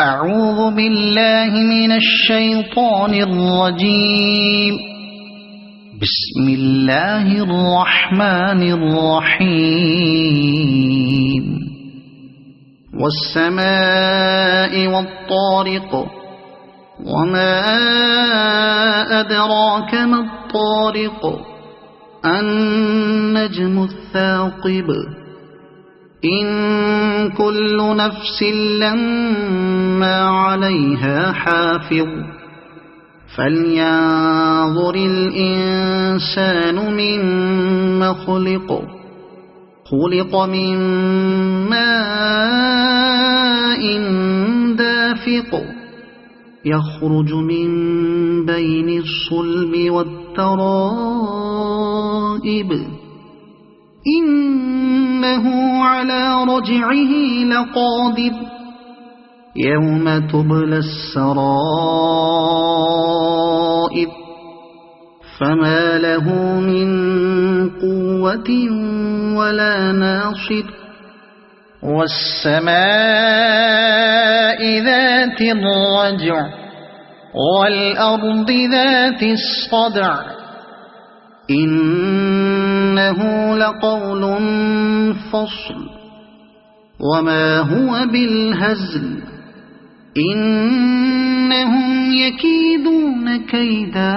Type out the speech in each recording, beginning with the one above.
أعوذ بالله من الشيطان الرجيم. بسم الله الرحمن الرحيم. والسماء والطارق، وما أدراك ما الطارق، النجم الثاقب. إن كل نفس لما عليها حافظ. فلينظر الإنسان مما خلق من ماء دافق، يخرج من بين الصلب والترائب، إنه على رجعه لقادر، يوم تبلى السرائر، فما له من قوة ولا ناصر. والسماء ذات الرجع، والأرض ذات الصدع، إنه لقول فصل، وما هو بالهزل، إنهم يكيدون كيدا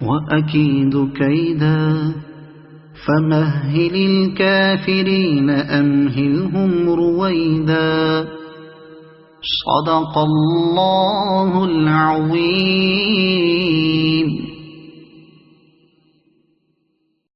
وأكيد كيدا، فمهل الكافرين أمهلهم رويدا. صدق الله العظيم.